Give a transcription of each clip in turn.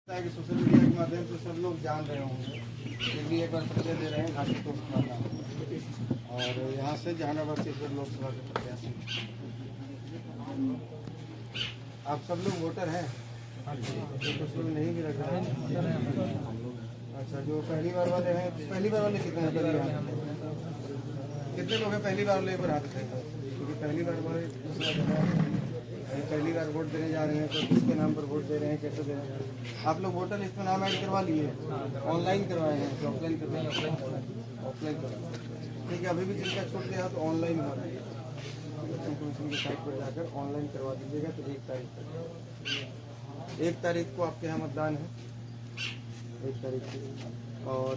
कि social media के माध्यम से सब लोग जान रहे होंगे, फिर भी एक बार परिचय दे रहे हैं। घाटी तो और यहाँ से जहानाबाद से लोकसभा के प्रत्याशी। आप सब लोग वोटर हैं? कुछ लोग नहीं भी लग रहा है। अच्छा, जो पहली बार वाले हैं, पहली बार वाले कितने हैं? कितने लोग हैं पहली बार वाले पर हाथ उठाएंगे? क्योंकि पहली बार वाले पहली बार वोट देने जा रहे हैं, तो किसके नाम पर वोट दे रहे हैं, कैसे दे रहे हैं? आप लोग वोटर लिस्ट में नाम ऐड करवा लिए? ऑनलाइन करवाए हैं कि ऑफलाइन करवाए हैं? ऑफलाइन करवाए। ठीक है, अभी भी जिनका छूट गया तो ऑनलाइन हो रहा है। इलेक्शन कमीशन की साइट पर जाकर ऑनलाइन करवा दीजिएगा। तो 1 तारीख को आपके यहाँ मतदान है, 1 तारीख को। और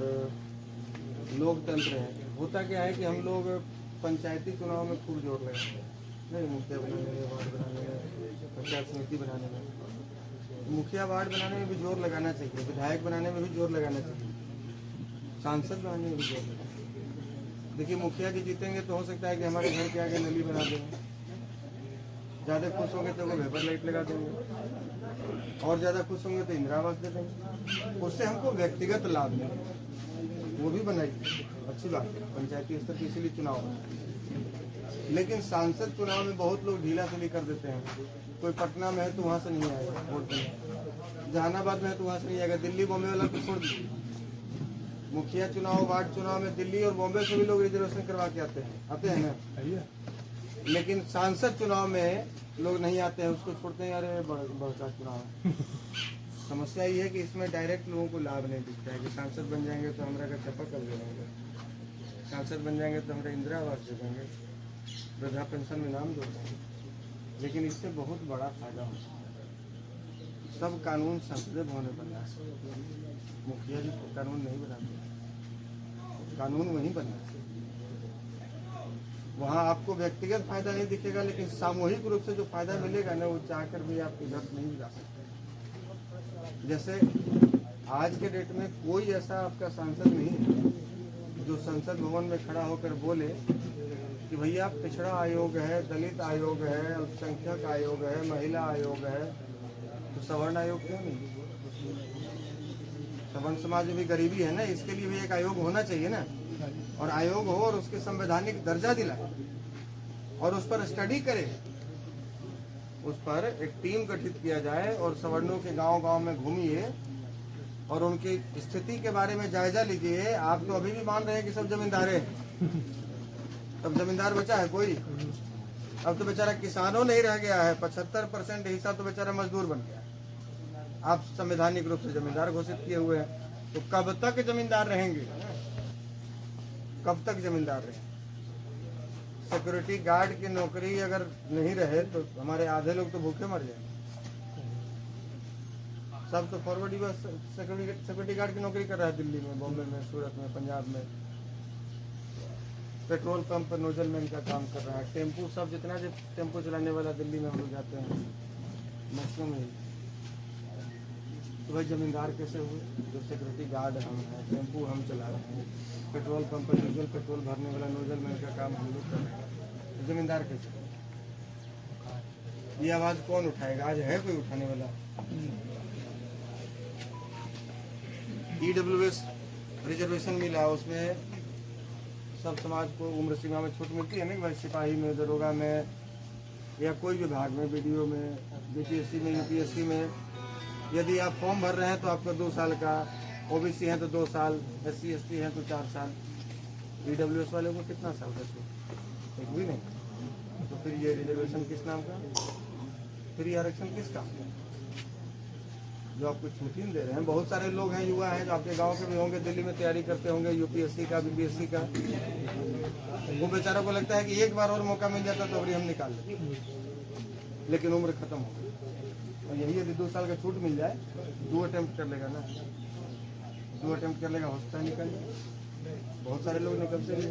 लोकतंत्र है। होता क्या है कि हम लोग पंचायती चुनाव में खूब जोर लगाते हैं, नहीं मुखिया बनाने में, वार्ड बनाने में, पंचायत समिति बनाने में। मुखिया वार्ड बनाने में भी जोर लगाना चाहिए, विधायक बनाने में भी जोर लगाना चाहिए, सांसद बनाने में भी जोर लगाना चाहिए। देखिए, मुखिया जी जीतेंगे तो हो सकता है कि हमारे घर के आगे नली बना देंगे, ज़्यादा खुश होंगे तो वो वेपर लाइट लगा देंगे, और ज़्यादा खुश होंगे तो इंदिरा आवास दे देंगे। उससे हमको व्यक्तिगत लाभ मिलेगा, वो भी बनाइए, अच्छी बात है। पंचायती स्तर की इसीलिए चुनाव है। लेकिन सांसद चुनाव में बहुत लोग ढीला सुनी कर देते हैं। कोई पटना में है तो वहाँ से नहीं आएगा वोट देने, जहानाबाद में है तो वहाँ से नहीं आएगा, दिल्ली बॉम्बे वाला तो छोड़ दीजिए। मुखिया चुनाव, वार्ड चुनाव में दिल्ली और बॉम्बे से भी लोग रिजर्वेशन करवा के आते हैं ना। लेकिन सांसद चुनाव में लोग नहीं आते हैं, उसको छोड़ते हैं, अरे बड़का चुनाव है। समस्या ये है कि इसमें डायरेक्ट लोगों को लाभ नहीं दिखता है कि सांसद बन जाएंगे तो हमारा का चप्पा कर देंगे, सांसद बन जाएंगे तो हमारा इंदिरा आवास दे देंगे, वृद्धा पेंशन में नाम जोड़ देंगे। लेकिन इससे बहुत बड़ा फायदा हो सकता है। सब कानून संसदीय भवन में बनना है, मुखिया जी कानून नहीं बनाते, कानून वहीं बनना है। वहाँ आपको व्यक्तिगत फायदा नहीं दिखेगा, लेकिन सामूहिक रूप से जो फायदा मिलेगा ना, वो चाहकर भी आप इधर नहीं जा सकते। जैसे आज के डेट में कोई ऐसा आपका सांसद नहीं है जो संसद भवन में खड़ा होकर बोले कि भैया पिछड़ा आयोग है, दलित आयोग है, अल्पसंख्यक आयोग है, महिला आयोग है, तो सवर्ण आयोग क्यों नहीं? सवर्ण समाज में भी गरीबी है ना, इसके लिए भी एक आयोग होना चाहिए ना। और आयोग हो और उसके संवैधानिक दर्जा दिलाए और उस पर स्टडी करे, उस पर एक टीम गठित किया जाए और सवर्णों के गांव-गांव में घूमिए और उनकी स्थिति के बारे में जायजा लीजिए। आप तो अभी भी मान रहे हैं कि सब जमींदार हैं, तब जमींदार बचा है कोई? अब तो बेचारा किसानों नहीं रह गया है, 75% हिस्सा तो बेचारा मजदूर बन गया है। आप संवैधानिक रूप से जमींदार घोषित किए हुए हैं, तो कब तक जमींदार रहेंगे? कब तक जमींदार रहेंगे? सिक्योरिटी गार्ड की नौकरी अगर नहीं रहे तो हमारे आधे लोग तो भूखे मर जाएंगे। सब तो फॉरवर्ड ही बस सिक्योरिटी गार्ड की नौकरी कर रहा है, दिल्ली में, बॉम्बे में, सूरत में, पंजाब में। पेट्रोल पंप पर नोजल मैन का काम कर रहा है। टेम्पू, सब जितना जो टेम्पू चलाने वाला दिल्ली में हम लोग जाते हैं, मैक्सिमम ही। तो भाई जमींदार कैसे हुए? जो सिक्योरिटी गार्ड हम हैं, टेम्पू हम चला रहे हैं, पेट्रोल पंप पर डीजल पेट्रोल भरने वाला नोजल मैन का काम हम लोग कर रहे हैं, तो जमींदार कैसे? ये आवाज़ कौन उठाएगा? आज है कोई उठाने वाला? EWS रिजर्वेशन मिला, उसमें सब समाज को उम्र सीमा में छूट मिलती है ना, भाई सिपाही में, दरोगा में, या कोई विभाग में, BDO में, BPSC में, UPSC में। यदि आप फॉर्म भर रहे हैं तो आपको 2 साल का, OBC हैं तो 2 साल, SC ST हैं तो 4 साल, EWS वाले को कितना साल का छूट? एक भी नहीं। तो फिर ये रिजर्वेशन किस नाम का? फिर ये आरक्षण किस काम का जो आपको छूट ही दे रहे हैं? बहुत सारे लोग हैं, युवा हैं, जो आपके गांव के भी होंगे, दिल्ली में तैयारी करते होंगे UPSC का, BPSC का। वो बेचारा को लगता है कि एक बार और मौका मिल जाता तो अभी हम निकाल लेते, लेकिन उम्र खत्म हो गई। और यही यदि 2 साल का छूट मिल जाए, 2 अटेम्प्ट कर लेगा ना, 2 अटेम्प्ट कर लेगा, हो सकता है निकल जाए। बहुत सारे लोग निकलते हैं।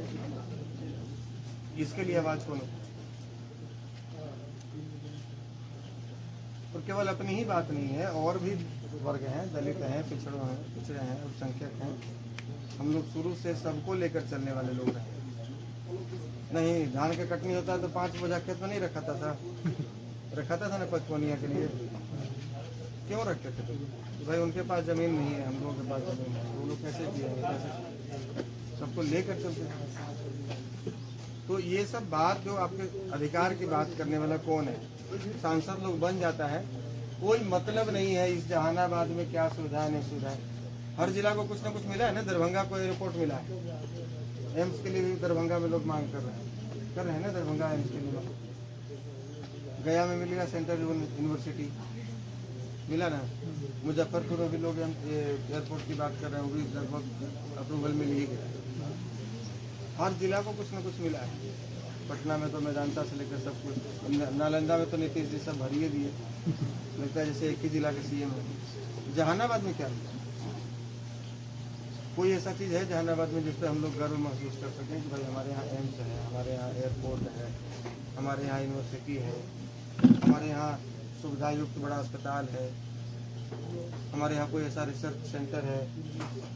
इसके लिए आवाज़ कौन होता है? तो केवल अपनी ही बात नहीं है, और भी वर्ग हैं, दलित हैं, पिछड़े हैं, अल्पसंख्यक हैं। हम लोग शुरू से सबको लेकर चलने वाले लोग हैं। नहीं, धान का कटनी होता है तो 5 बोझा खेत में नहीं रखा था ना पचपनिया के लिए? क्यों रखते थे? भाई उनके पास ज़मीन नहीं है, हम लोगों के पास ज़मीन है, वो लोग कैसे जिएंगे, कैसे सबको लेकर चलते हैं। तो ये सब बात जो आपके अधिकार की बात करने वाला कौन है, सांसद लोग बन जाता है, कोई मतलब नहीं है इस जहानाबाद में क्या सुविधा है नहीं सुविधा है। हर जिला को कुछ ना कुछ मिला है ना, दरभंगा को एयरपोर्ट मिला है, एम्स के लिए भी दरभंगा में लोग मांग कर रहे हैं ना, दरभंगा एम्स के लिए। गया में मिलेगा सेंट्रल यूनिवर्सिटी मिला ना, मुजफ्फरपुर में भी लोग एयरपोर्ट की बात कर रहे हैं, वो भी लगभग अप्रूवल मिल ही गया। हर जिला को कुछ ना कुछ मिला है। पटना में तो मैदानता से लेकर सब कुछ, नालंदा में तो नीतीश जी सब भरिए दिए, लगता है जैसे एक ही जिला के सीएम है। जहानाबाद में क्या मिला? कोई ऐसा चीज़ है जहानाबाद में जिस पर हम लोग गर्व महसूस कर सकें कि भाई हमारे यहाँ एम्स है, हमारे यहाँ एयरपोर्ट है, हमारे यहाँ यूनिवर्सिटी है, हमारे यहाँ सुविधा युक्त बड़ा अस्पताल है, हमारे यहाँ कोई ऐसा रिसर्च सेंटर है।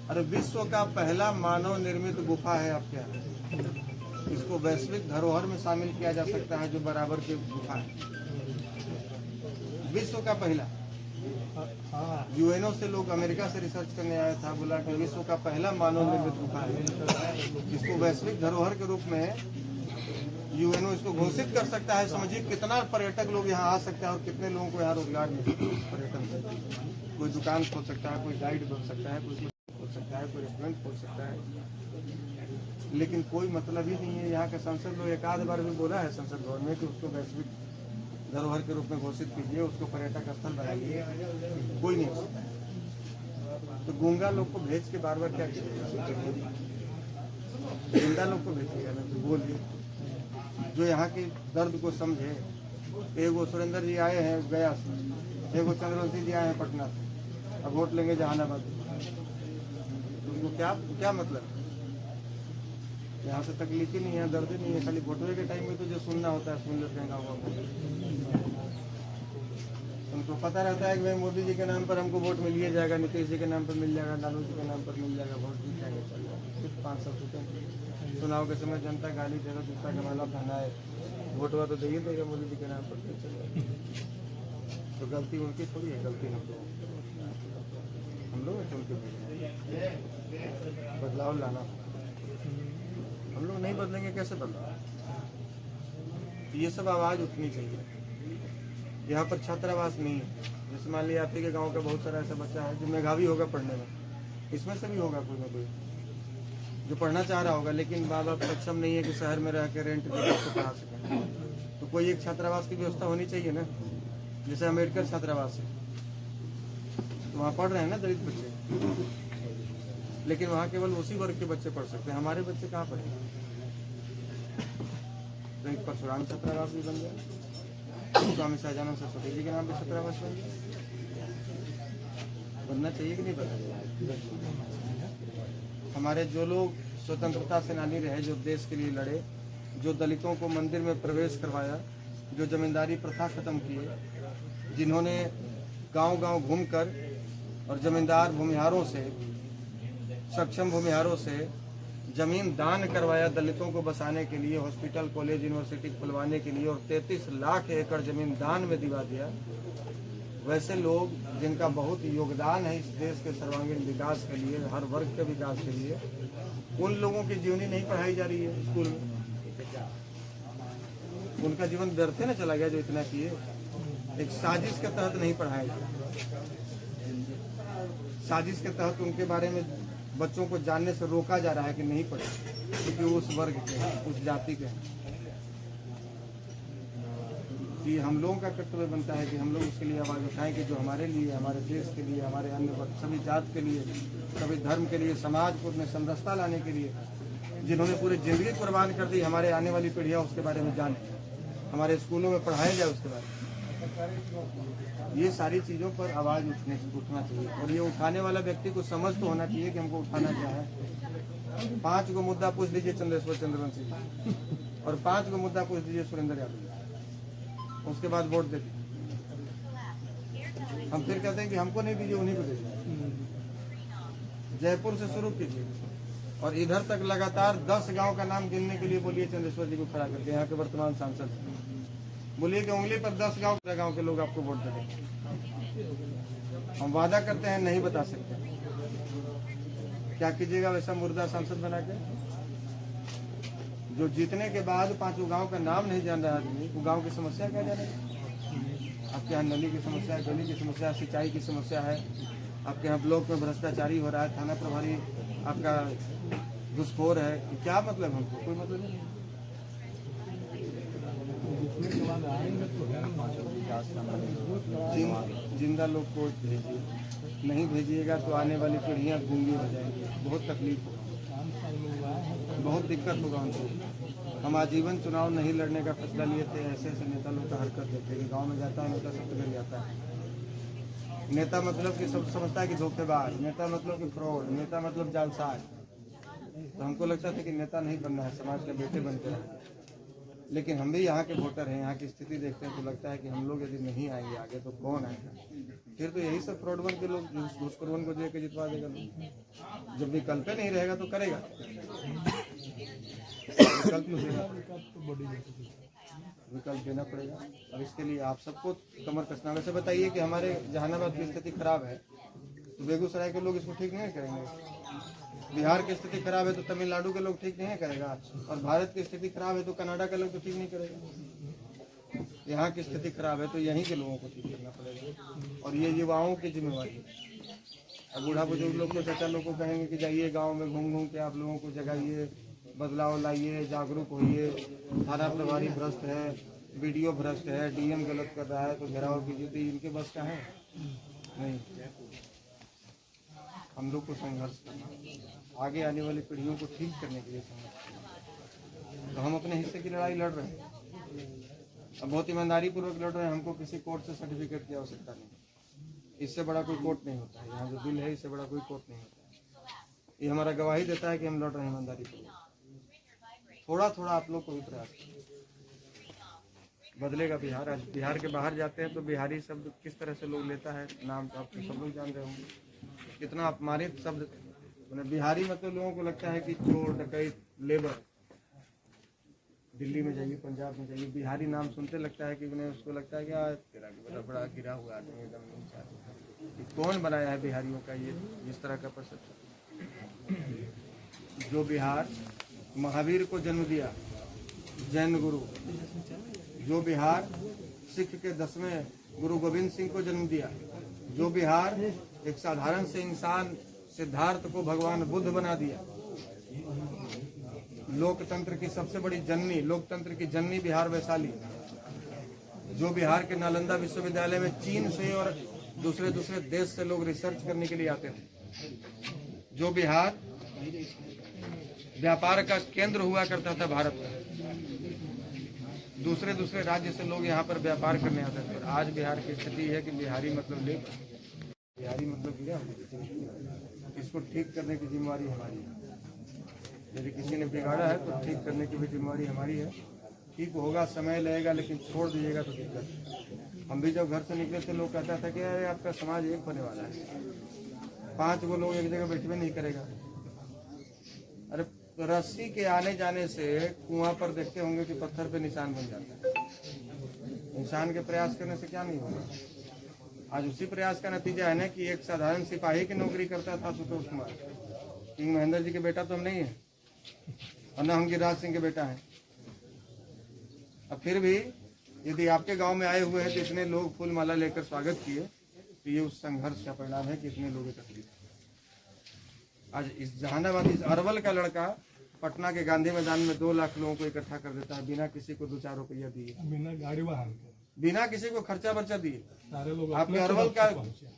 अरे विश्व का पहला मानव निर्मित गुफा है आपके यहाँ, इसको वैश्विक धरोहर में शामिल किया जा सकता है, जो बराबर की गुफा है, विश्व का पहला। यूएनओ से लोग अमेरिका से रिसर्च करने आया था, बोला कि विश्व का पहला मानव निर्मित गुफा है, इसको वैश्विक धरोहर के रूप में यूएनओ इसको घोषित कर सकता है। समझिए कितना पर्यटक लोग यहाँ आ सकता है और कितने लोगों को यहाँ रोजगार मिल पर्यटन से। कोई दुकान खोल सकता है, कोई गाइड बन सकता है, कोई खोल सकता है, कोई रेस्टोरेंट खोल सकता है, लेकिन कोई मतलब ही नहीं है। यहाँ के सांसद लोग एक आध बार भी बोला है संसद भवन में कि उसको वैश्विक धरोहर के रूप में घोषित कीजिए, उसको पर्यटक स्थल बनाइए, कोई नहीं हो सकता। तो गूंगा लोग को भेज के बार बार क्या कीजिएगा, जिंदा लोग को भेजिएगा ना, तो बोलिए जो यहाँ की दर्द को समझे। एगो सुरेंद्र जी आए हैं गया से, एगो चंद्रवंशी जी आए हैं पटना से, अब वोट लेंगे जहानाबाद। तो उनको क्या मतलब, यहाँ से तकलीफ ही नहीं है, दर्द ही नहीं है, खाली वोटवे के टाइम में तो जो सुनना होता है सुन लेते हैं गाँव। उनको पता रहता है कि भाई मोदी जी के नाम पर हमको वोट मिल ही जाएगा, नीतीश जी के नाम पर मिल जाएगा, लालू जी के नाम पर मिल जाएगा, वोट जीत जाएगा, चल जाएगा। फिर 500 सीटें चुनाव के समय जनता गाली देगा, दूसरा का माला पहनाए, वोट तो दे ही देगा मोदी जी के नाम पर, फिर चल जाएगा। तो गलती उनकी थोड़ी है, गलती हम लोग चुन के भेजे, बदलाव लाना। हम लोग नहीं बदलेंगे कैसे बदलाव? ये सब आवाज़ उठनी चाहिए। यहाँ पर छात्रावास नहीं है, जैसे मान लिया आप ही के गांव का बहुत सारा ऐसा बच्चा है जो मेधावी होगा पढ़ने में, इसमें से भी होगा कोई ना कोई जो पढ़ना चाह रहा होगा, लेकिन माँ बाप सक्षम नहीं है कि शहर में रह के रेंट देकर उसको पढ़ा सकें। तो कोई एक छात्रावास की व्यवस्था होनी चाहिए ना, जैसे अम्बेडकर छात्रावास है, तो वहाँ पढ़ रहे हैं ना दलित बच्चे, लेकिन वहाँ केवल उसी वर्ग के बच्चे पढ़ सकते हैं, हमारे बच्चे कहाँ पढ़ेंगे? तो एक परशुराम छात्रावास भी बन गया, स्वामी सहजानंद सरस्वती जी के नाम पे छात्रावास बन गया, बनना चाहिए कि नहीं बनना? हमारे जो लोग स्वतंत्रता सेनानी रहे, जो देश के लिए लड़े, जो दलितों को मंदिर में प्रवेश करवाया, जो जमींदारी प्रथा खत्म किए, जिन्होंने गांव-गांव घूमकर और जमींदार भूमिहारों से, सक्षम भूमिहारों से जमीन दान करवाया दलितों को बसाने के लिए, हॉस्पिटल, कॉलेज, यूनिवर्सिटी खुलवाने के लिए, और 33 लाख एकड़ जमीन दान में दिवा दिया। वैसे लोग जिनका बहुत योगदान है इस देश के सर्वांगीण विकास के लिए, हर वर्ग के विकास के लिए, उन लोगों की जीवनी नहीं पढ़ाई जा रही है स्कूल में। उनका जीवन व्यर्थ न चला गया जो इतना किए, एक साजिश के तहत नहीं पढ़ाया गया। साजिश के तहत उनके बारे में बच्चों को जानने से रोका जा रहा है कि नहीं पढ़े, क्योंकि वो उस वर्ग के हैं, उस जाति के हैं। कि हम लोगों का कर्तव्य बनता है कि हम लोग उसके लिए आवाज़ उठाएं कि जो हमारे लिए, हमारे देश के लिए, हमारे अन्य सभी जात के लिए, सभी धर्म के लिए, समाज को अपने समरसता लाने के लिए, जिन्होंने पूरी ज़िंदगी कुर्बान कर दी, हमारे आने वाली पीढ़ियाँ उसके बारे में जाने, हमारे स्कूलों में पढ़ाया जाए उसके बारे में। ये सारी चीज़ों पर आवाज़ उठना चाहिए, और ये उठाने वाला व्यक्ति को समझ तो होना चाहिए कि हमको उठाना क्या है। 5 को मुद्दा पूछ लीजिए चंद्रेश्वर चंद्रवंशी जी, और 5 को मुद्दा पूछ लीजिए सुरेंद्र यादव, उसके बाद वोट देते। हम फिर कहते हैं कि हमको नहीं दीजिए, उन्हीं को दीजिए। जयपुर से शुरू कीजिए और इधर तक लगातार 10 गांव का नाम गिनने के लिए बोलिए चंद्रेश्वर जी को खड़ा करके, यहाँ के वर्तमान सांसद बोलिए कि उंगली पर 10 गांव के लोग आपको वोट देंगे। हम वादा करते हैं नहीं बता सकते। क्या कीजिएगा वैसा मुर्दा सांसद बना के? जो जीतने के बाद 5 गांव का नाम नहीं जान रहा आदमी, वो गांव की समस्या क्या जानेगा? आपके यहाँ नली की समस्या है, गली की समस्या है, सिंचाई की समस्या है, आपके यहाँ ब्लॉक में भ्रष्टाचारी हो रहा है, थाना प्रभारी आपका घुसखोर है, क्या मतलब? हमको कोई मतलब नहीं। जिंदा लोग को भेजिए, नहीं भेजिएगा तो आने वाली पीढ़ियाँ गूंगी हो जाएंगी, बहुत तकलीफ होगा, बहुत दिक्कत होगा उनको। हम आजीवन चुनाव नहीं लड़ने का फैसला लिए थे। ऐसे ऐसे नेता लोग का हरकत देखते कि गांव में जाता है नेता सब कर जाता है। नेता मतलब कि सब समझता है कि धोखेबाज, नेता मतलब कि फ्रॉड, नेता मतलब जालसाज। तो हमको लगता था कि नेता नहीं बनना है, समाज के बेटे बनते हैं। लेकिन हम भी यहाँ के वोटर हैं, यहाँ की स्थिति देखते हैं तो लगता है कि हम लोग यदि नहीं आएंगे आगे तो कौन आएगा? फिर तो यही सब फ्रॉडवन के लोग घूसखोरवन को देकर जितवा देगा लोग। जब विकल्प नहीं रहेगा तो करेगा, विकल्प देना पड़ेगा। और इसके लिए आप सबको कमर कसना। वैसे बताइए कि हमारे जहानाबाद की स्थिति खराब है तो बेगूसराय के लोग इसको ठीक नहीं करेंगे। बिहार की स्थिति खराब है तो तमिलनाडु के लोग ठीक नहीं करेगा, और भारत की स्थिति खराब है तो कनाडा के लोग तो ठीक नहीं करेगा। यहाँ की स्थिति खराब है तो यहीं के लोगों को ठीक करना पड़ेगा, और ये युवाओं की जिम्मेवारी है। अब बूढ़ा बुजुर्ग लोग को, चाचा लोग को कहेंगे कि जाइए गाँव में घूम घूम के आप लोगों को जगाइए, बदलाव लाइए, जागरूक होइए। थाना प्रभारी भ्रष्ट है, बीडीओ भ्रष्ट है, डीएम गलत कर रहा है तो घेराव कीजिए, तो इनके बस का है नहीं। हम लोग को संघर्ष करना, आगे आने वाली पीढ़ियों को ठीक करने के लिए संघर्ष। तो हम अपने हिस्से की लड़ाई लड़ रहे हैं, अब बहुत ईमानदारी पूर्वक लड़ रहे हैं। हमको किसी कोर्ट से सर्टिफिकेट की आवश्यकता नहीं, इससे बड़ा कोई कोर्ट नहीं होता है। यहाँ जो बिल है इससे बड़ा कोई कोर्ट नहीं होता है। ये हमारा गवाही देता है कि हम लड़ रहे हैं ईमानदारी पूर्वक। थोड़ा थोड़ा आप लोग को भी प्रयास करें, बदलेगा बिहार। आज बिहार के बाहर जाते हैं तो बिहारी शब्द किस तरह से लोग लेता है, नाम तो आप सब लोग जान रहे होंगे, कितना अपमानित शब्द। बिहारी मतलब लोगों को लगता है कि चोर, डकैत, लेबर। दिल्ली में जाइए, पंजाब में जाइए, बिहारी नाम सुनते लगता है कि उन्हें उसको लगता है कि तेरा बड़ा गिरा हुआ आदमी एकदम। कौन बनाया है बिहारियों का ये इस तरह का परसेप्शन? जो बिहार महावीर को जन्म दिया, जैन गुरु, जो बिहार सिख के 10वें गुरु गोविंद सिंह को जन्म दिया, जो बिहार एक साधारण से इंसान सिद्धार्थ को भगवान बुद्ध बना दिया, लोकतंत्र की सबसे बड़ी जननी, लोकतंत्र की जननी बिहार वैशाली, जो बिहार के नालंदा विश्वविद्यालय में चीन से और दूसरे देश से लोग रिसर्च करने के लिए आते थे, जो बिहार व्यापार का केंद्र हुआ करता था भारत में, दूसरे राज्य से लोग यहाँ पर व्यापार करने आते थे। आज बिहार की स्थिति है कि बिहारी मतलब लेबर, बिहारी मतलब गिरा। इसको ठीक करने की जिम्मेवारी हमारी है। यदि किसी ने बिगाड़ा है तो ठीक करने की भी जिम्मेवारी हमारी है। ठीक होगा, समय लगेगा, लेकिन छोड़ दीजिएगा तो दिक्कत। हम भी जब घर से निकले थे लोग कहता था कि अरे आपका समाज एक होने वाला है, 5 वो लोग एक जगह बैठे नहीं करेगा। अरे रस्सी के आने जाने से कुआं पर देखते होंगे कि पत्थर पे निशान बन जाता है। इंसान के प्रयास करने से क्या नहीं होगा। आज उसी प्रयास का नतीजा है ना कि एक साधारण सिपाही की नौकरी करता था सुतोष कुमार, किंग महेंद्र जी के बेटा तो हम नहीं है, और न हम गिरिराज सिंह के बेटा हैं। अब फिर भी यदि आपके गांव में आए हुए हैं तो इतने लोग फूल माला लेकर स्वागत किए, तो ये उस संघर्ष का परिणाम है कि इतने लोग एकत्रित। आज इस जहानाबाद, इस अरवल का लड़का पटना के गांधी मैदान में 2 लाख लोगों को इकट्ठा कर देता है, बिना किसी को 2-4 रुपया दिए, बिना गाड़ी वाहन, बिना किसी को खर्चा बर्चा दिए। सारे लोग आपके अरवल का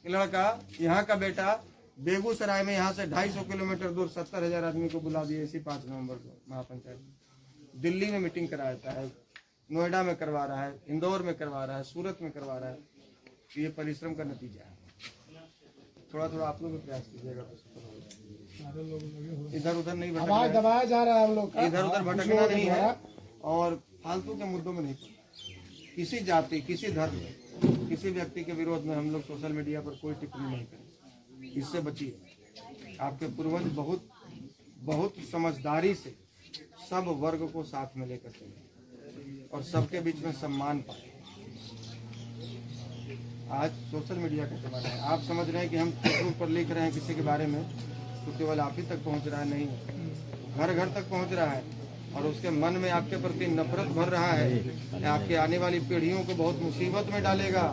लड़का, यहाँ का बेटा बेगूसराय में यहाँ से 250 किलोमीटर दूर 70,000 आदमी को बुला दिए इसी 5 नवंबर को महापंचायत। दिल्ली में मीटिंग कराता है, नोएडा में करवा रहा है, इंदौर में करवा रहा है, सूरत में करवा रहा है। ये परिश्रम का नतीजा है। थोड़ा थोड़ा आप लोग भी प्रयास कीजिएगा तो सफल होगा। इधर उधर नहीं भटकना, दबाया जा रहा है हम लोग, इधर उधर भटकना नहीं है, और फालतू के मुद्दों में नहीं पड़ना। किसी जाति, किसी धर्म, किसी व्यक्ति के विरोध में हम लोग सोशल मीडिया पर कोई टिप्पणी नहीं करें। इससे बचिए। आपके पूर्वज बहुत समझदारी से सब वर्ग को साथ में लेकर चले और सबके बीच में सम्मान पाए। आज सोशल मीडिया का जमाना है। आप समझ रहे हैं कि हम फेसबुक पर लिख रहे हैं किसी के बारे में तो केवल आप ही तक पहुंच रहा है, नहीं, घर घर तक पहुंच रहा है और उसके मन में आपके प्रति नफरत भर रहा है, आपके आने वाली पीढ़ियों को बहुत मुसीबत में डालेगा।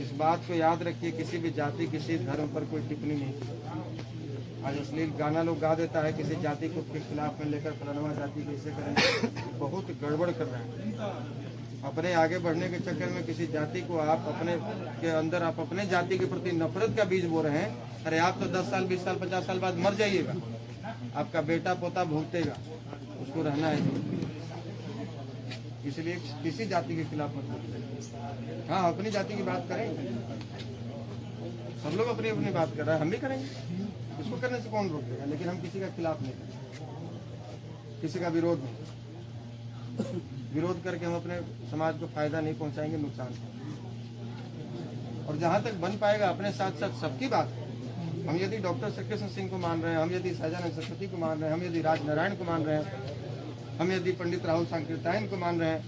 इस बात को याद रखिए, किसी भी जाति किसी धर्म पर कोई टिप्पणी नहीं की। आज अश्लील गाना लोग गा देता है किसी जाति को के खिलाफ में लेकर, फलाना जाति कैसे करें, बहुत गड़बड़ कर रहा है। अपने आगे बढ़ने के चक्कर में किसी जाति को आप अपने के अंदर आप अपने जाति के प्रति नफरत का बीज बो रहे हैं। अरे आप तो 10 साल 20 साल 50 साल बाद मर जाइएगा, आपका बेटा पोता भुगतेगा, उसको रहना है। इसलिए किसी जाति के खिलाफ मत बोलिए। हाँ, अपनी जाति की बात करेंगे, सब लोग अपनी अपनी बात कर रहे हैं, हम भी करेंगे, इसको करने से कौन रोकेगा, लेकिन हम किसी का खिलाफ नहीं करेंगे, किसी का विरोध नहीं। विरोध करके हम अपने समाज को फायदा नहीं पहुंचाएंगे, नुकसान। और जहां तक बन पाएगा अपने साथ साथ सबकी बात है। हम यदि डॉक्टर कृष्ण सिंह को मान रहे हैं, हम यदि सहजानंद सरस्वती को मान रहे हैं, हम यदि राजनारायण को मान रहे हैं, हम यदि पंडित राहुल सांकृत्यायन को मान रहे हैं,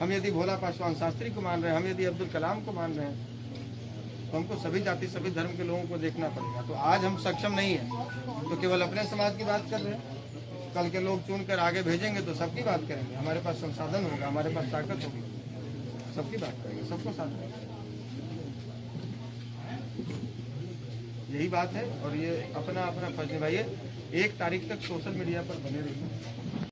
हम यदि भोला पासवान शास्त्री को मान रहे हैं, हम यदि अब्दुल कलाम को मान रहे हैं, तो हमको सभी जाति सभी धर्म के लोगों को देखना पड़ेगा। तो आज हम सक्षम नहीं है तो केवल अपने समाज की बात कर रहे हैं, कल के लोग चुन कर आगे भेजेंगे तो सबकी बात करेंगे। हमारे पास संसाधन होगा, हमारे पास ताकत होगी, सबकी बात करेंगे, सबको साथ करेंगे। यही बात है। और ये अपना अपना फर्ज निभाइए। 1 तारीख तक सोशल मीडिया पर बने रहिए।